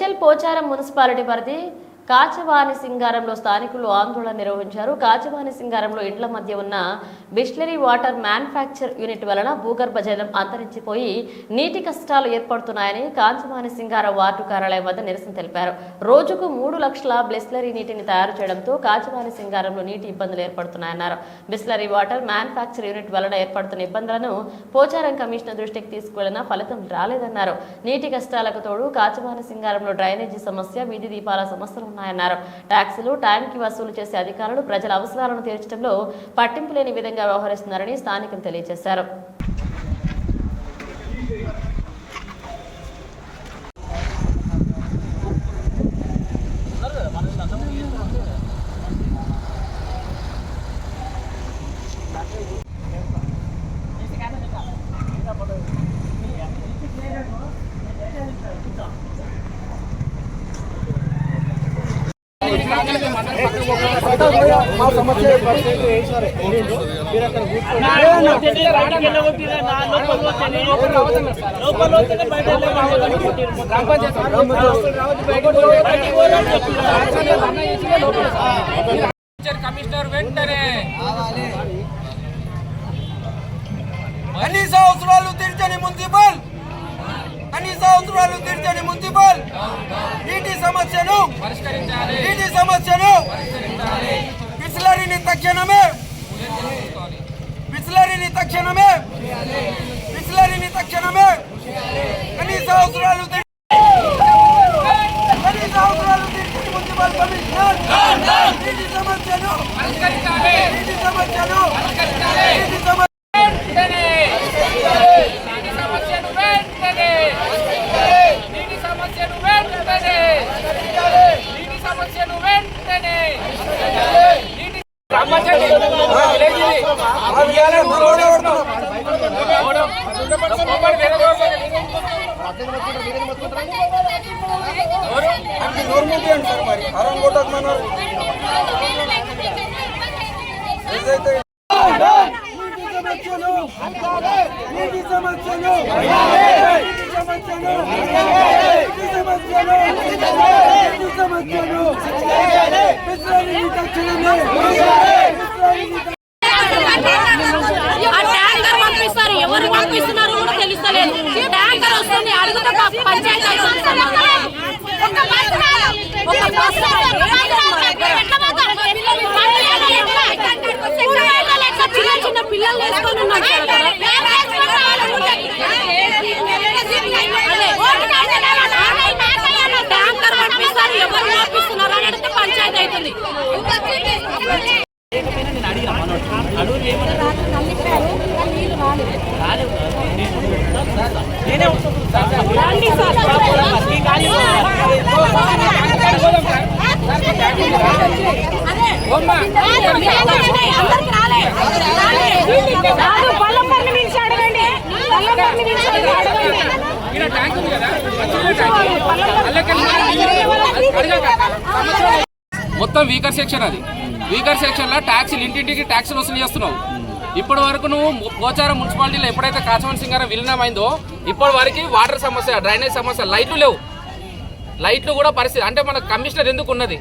Medchal Pocharam municipality పరిధి కాచవాని సింగారంలో స్థానికులు ఆందోళన నిర్వహించారు. కాచవాని సింగారంలో ఇండ్ల మధ్య ఉన్న బిస్లరీ వాటర్ మ్యానుఫ్యాక్చర్ యూనిట్ వలన భూగర్భ జలం అంతరించిపోయి నీటి కష్టాలు ఏర్పడుతున్నాయని కాచవాని సింగారం వార్డు కార్యాలయం వద్ద నిరసన తెలిపారు. రోజుకు 3 లక్షల బిస్లరీ నీటిని తయారు చేయడంతో కాచవాని సింగారంలో నీటి ఇబ్బందులు ఏర్పడుతున్నాయన్నారు. బిస్లరీ వాటర్ మ్యానుఫ్యాక్చర్ యూనిట్ వలన ఏర్పడుతున్న ఇబ్బందులను పోచారం కమిషనర్ దృష్టికి తీసుకువెళ్లినా ఫలితం రాలేదన్నారు. నీటి కష్టాలకు తోడు కాచవాని సింగారంలో డ్రైనేజీ సమస్య, వీధి దీపాల సమస్యలు ఉన్నాయన్నారు. ట్యాక్సులు టైంకి వసూలు చేసే అధికారులు ప్రజల అవసరాలను తీర్చడంలో పట్టింపు లేని విధంగా వ్యవహరిస్తున్నారని స్థానికులు తెలియజేశారు. కమిషనర్ వెంటనే కనీస అవసరాలు తీర్చని మున్సిపల్ నీటి సమస్యను బిస్లరీని తక్షణమే కనీస అవసరాలు తీర్చని మున్సిపల్ కమిషనర్ నీటి సమస్యను ఎవరు పంపిస్తున్నారు కూడా తెలుస్తలేదు. ట్యాంకర్ వస్తుంది అడుగుతా పంచాయతీ చిన్న పిల్లలు వేసుకొని ఉన్నారు. ట్యాంకర్ పంపిస్తారు, ఎవరు పంపిస్తున్నారు అని అడిగితే పంచాయతీ అవుతుంది. మొత్తం వీకర్ సెక్షన్, అది వీకర్ సెక్షన్ లో ట్యాక్సీలు ఇంటింటికి ట్యాక్సీలు వసూలు చేస్తున్నావు. ఇప్పటి వరకు నువ్వు పోచారం మున్సిపాలిటీలో ఎప్పుడైతే కాచవాని సింగారం విలీనమైందో ఇప్పటి వరకు వాటర్ సమస్య, డ్రైనేజ్ సమస్య, లైట్లు లేవు. లైట్లు కూడా పరిస్థితి అంటే మన కమిషనర్ ఎందుకు ఉన్నది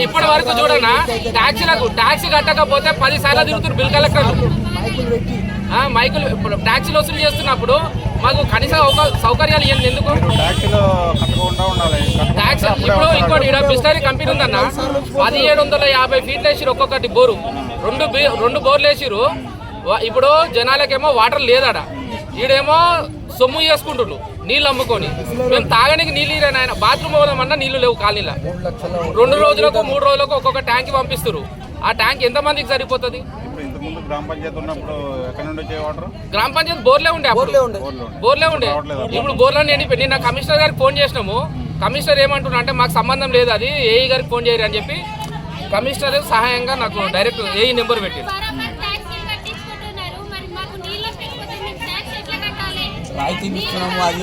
ఇప్పటి వరకు చూడనా, ట్యాక్సీ కట్టకపోతే 10 సార్లు తిరుగుతున్నారు బిల్ కలెక్టర్లు. మైకులు ట్యాక్సీలు వసూలు చేస్తున్నప్పుడు మాకు కనీస సౌకర్యాలు ఇవ్వండి. ఎందుకు ట్యాక్సీ ఇప్పుడు ఇంకోటి ఇక్కడ బిస్లరీ కంపెనీ ఉందన్న, 1750 ఫీట్లు వేసిరు ఒక్కొక్కటి బోరు, రెండు బోర్లు వేసిరు. ఇప్పుడు జనాలకేమో వాటర్ లేదట, ఈడేమో సొమ్ము చేసుకుంటుండ్రు నీళ్ళు అమ్ముకొని. మేము తాగడానికి నీళ్ళు ఆయన బాత్రూమ్ పోదామన్నా నీళ్లు లేవు కాలనీలో. 2 రోజులకు 3 రోజులకు ఒక్కొక్క ట్యాంక్ పంపిస్తారు. ఆ ట్యాంక్ ఎంతమందికి సరిపోతుంది? గ్రామ పంచాయతీ బోర్లే ఉండే, బోర్లే ఉండే. ఇప్పుడు బోర్లన్నీ ఎండిపోయి. నిన్న కమిషనర్ గారికి ఫోన్ చేసినాము. కమిషనర్ ఏమంటున్నా అంటే మాకు సంబంధం లేదు, అది ఏఈ గారికి ఫోన్ చేయరు అని చెప్పి కమిషనర్ సహాయంగా నాకు డైరెక్ట్ ఏఈ నెంబర్ పెట్టింది.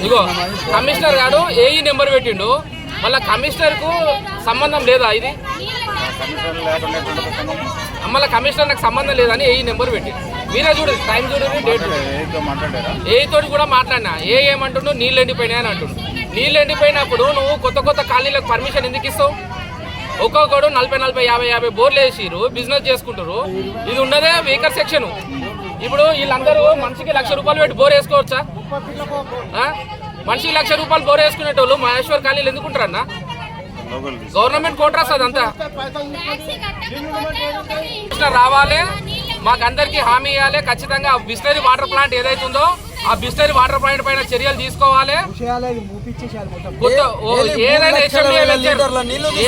ఇగో కమిషనర్ గారు ఏఈ నెంబర్ పెట్టిండు, మళ్ళీ కమిషనర్ కు సంబంధం లేదా? ఇది మళ్ళీ కమిషనర్ నాకు సంబంధం లేదని ఏఈ నెంబర్ పెట్టిండు. మీరే చూడండి, టైం చూడండి, డేట్. ఏ తోటి కూడా మాట్లాడినా ఏమంటుండు నీళ్ళు ఎండిపోయినాయి అని అంటుండు. నీళ్ళు ఎండిపోయినప్పుడు నువ్వు కొత్త కొత్త కాలనీలకు పర్మిషన్ ఎందుకు ఇస్తావు? ఒక్కొక్కడు 40-50 బోర్లు వేసిరు, బిజినెస్ చేసుకుంటారు. ఇది ఉన్నదే వెహికల్ సెక్షన్. ఇప్పుడు వీళ్ళందరూ మనిషికి ₹1,00,000 పెట్టి బోర్ వేసుకోవచ్చా? మనిషికి ₹1,00,000 బోర్ వేసుకునేటోళ్ళు మహేశ్వర్ కాలనీలు ఎందుకుంటారన్నా? గవర్నమెంట్ కోట్రాస్ అదంతా రావాలి. మాకందరికి హామీ ఇవ్వాలి. ఖచ్చితంగా బిస్లరీ వాటర్ ప్లాంట్ ఏదైతుందో ఆ బిస్లరీ వాటర్ ప్లాంట్ పైన చర్యలు తీసుకోవాలి. ఏదైనా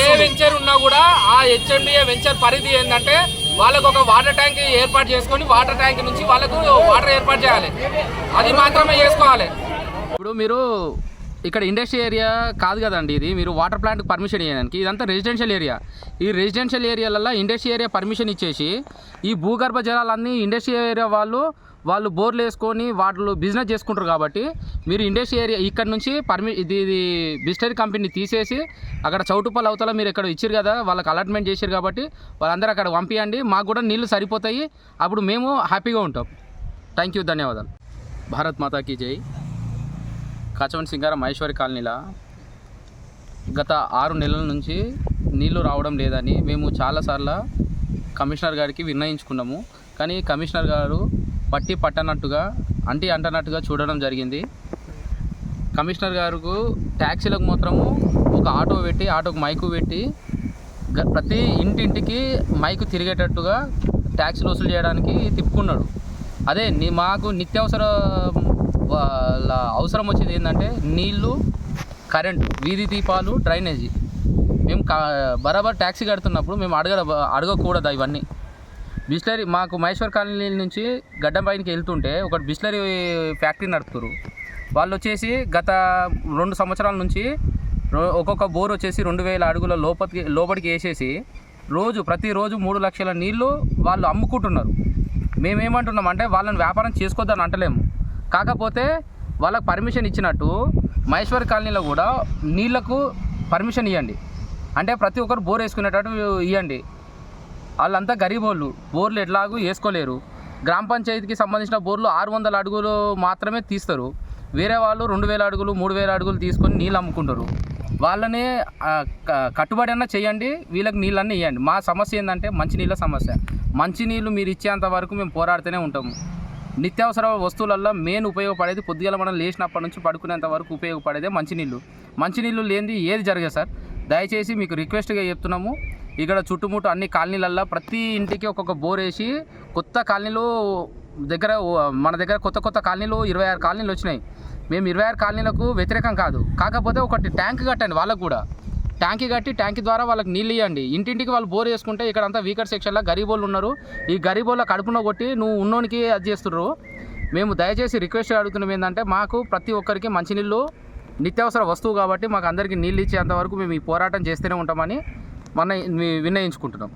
ఏ వెంచర్ ఉన్నా కూడా ఆ హెచ్ఎండిఏ వెంచర్ పరిధి ఏంటంటే వాళ్ళకు ఒక వాటర్ ట్యాంక్ ఏర్పాటు చేసుకొని వాటర్ ట్యాంక్ నుంచి వాళ్ళకు వాటర్ ఏర్పాటు చేయాలి. అది మాత్రమే చేసుకోవాలి. ఇప్పుడు మీరు ఇక్కడ ఇండస్ట్రీ ఏరియా కాదు కదండి, ఇది మీరు వాటర్ ప్లాంట్ పర్మిషన్ ఇవ్వడానికి. ఇదంతా రెసిడెన్షియల్ ఏరియా. ఈ రెసిడెన్షియల్ ఏరియాలలో ఇండస్ట్రీ ఏరియా పర్మిషన్ ఇచ్చేసి ఈ భూగర్భ జలాలన్నీ ఇండస్ట్రీ ఏరియా వాళ్ళు బోర్లు వేసుకొని వాళ్ళు బిజినెస్ చేసుకుంటారు. కాబట్టి మీరు ఇండస్ట్రీ ఏరియా ఇక్కడ నుంచి ఇది బిస్లరీ కంపెనీ తీసేసి అక్కడ చౌటుపల్లి అవతల మీరు ఇక్కడ ఇచ్చారు కదా, వాళ్ళకి అలాట్మెంట్ చేశారు కాబట్టి వాళ్ళందరూ అక్కడ పంపించండి. మాకు కూడా నీళ్లు సరిపోతాయి, అప్పుడు మేము హ్యాపీగా ఉంటాం. థ్యాంక్ యూ, ధన్యవాదాలు. భారత్ మాతాకి జై. కాచవన్ సింగారం మహేశ్వరి కాలనీలో గత 6 నెలల నుంచి నీళ్లు రావడం లేదని మేము చాలాసార్లు కమిషనర్ గారికి విన్నయించుకున్నాము. కానీ కమిషనర్ గారు పట్టనట్టుగా అంటనట్టుగా చూడడం జరిగింది. కమిషనర్ గారికి ట్యాక్సీలకు మాత్రము ఒక ఆటో పెట్టి ఆటోకు మైకు పెట్టి ప్రతి ఇంటింటికి మైకు తిరిగేటట్టుగా ట్యాక్సీలు వసూలు చేయడానికి తిప్పుకున్నాడు. అదే మాకు నిత్యావసర అవసరం వచ్చేది ఏంటంటే నీళ్లు, కరెంటు, వీధి దీపాలు, డ్రైనేజీ. మేము బరాబర్ ట్యాక్సీ కడుతున్నప్పుడు మేము అడగకూడదు ఇవన్నీ. బిస్లరీ మాకు మహేశ్వర్ కాలనీ నుంచి గడ్డం పైనకి వెళ్తుంటే ఒక బిస్లరీ ఫ్యాక్టరీ నడుపుతారు. వాళ్ళు వచ్చేసి గత 2 సంవత్సరాల నుంచి ఒక్కొక్క బోర్ వచ్చేసి 2000 అడుగుల లోపలికి వేసేసి ప్రతిరోజు 3 లక్షల నీళ్లు వాళ్ళు అమ్ముకుంటున్నారు. మేమేమంటున్నామంటే వాళ్ళని వ్యాపారం చేసుకోవద్దని అంటలేము, కాకపోతే వాళ్ళకి పర్మిషన్ ఇచ్చినట్టు మహేశ్వర్ కాలనీలో కూడా నీళ్లకు పర్మిషన్ ఇవ్వండి. అంటే ప్రతి ఒక్కరు బోర్ వేసుకునేటట్టు ఇవ్వండి. వాళ్ళంతా గరీబోళ్ళు, బోర్లు ఎట్లాగూ వేసుకోలేరు. గ్రామ పంచాయతీకి సంబంధించిన బోర్లు 600 అడుగులు మాత్రమే తీస్తారు. వేరే వాళ్ళు 2000 అడుగులు 3000 అడుగులు తీసుకొని నీళ్ళు అమ్ముకుంటారు. వాళ్ళని కట్టుబడి అన్నా చేయండి, వీళ్ళకి నీళ్ళన్నీ ఇవ్వండి. మా సమస్య ఏంటంటే మంచినీళ్ళ సమస్య. మంచినీళ్ళు మీరు ఇచ్చేంత వరకు మేము పోరాడుతూనే ఉంటాము. నిత్యావసర వస్తువులల్లో మెయిన్ ఉపయోగపడేది పొద్దుగల మనం లేచినప్పటి నుంచి పడుకునేంత వరకు ఉపయోగపడేదే మంచినీళ్ళు. మంచినీళ్ళు లేనిది ఏది జరగదు సార్. దయచేసి మీకు రిక్వెస్ట్గా చెప్తున్నాము, ఇక్కడ చుట్టుముట్టు అన్ని కాలనీలల్లో ప్రతి ఇంటికి ఒక్కొక్క బోర్ వేసి కొత్త కాలనీలు మన దగ్గర కొత్త కాలనీలు 26 కాలనీలు వచ్చినాయి. మేము 26 కాలనీలకు వ్యతిరేకం కాదు, కాకపోతే ఒకటి ట్యాంక్ కట్టండి. వాళ్ళకు కూడా ట్యాంక్ ద్వారా వాళ్ళకి నీళ్ళు ఇవ్వండి. ఇంటింటికి వాళ్ళు బోర్ వేసుకుంటే ఇక్కడ అంతా వీకర్ సెక్షన్లో గరీబోళ్ళు ఉన్నారు. ఈ గరీబోళ్ళ కడుపున కొట్టి నువ్వు ఉన్నోనికి అది చేస్తున్నారు. మేము దయచేసి రిక్వెస్ట్ అడుగుతున్నాం ఏంటంటే మాకు ప్రతి ఒక్కరికి మంచినీళ్ళు నిత్యావసర వస్తువు కాబట్టి మాకు అందరికీ నీళ్ళు ఇచ్చేంత వరకు మేము ఈ పోరాటం చేస్తూనే ఉంటామని విన్నయించుకుంటున్నాం.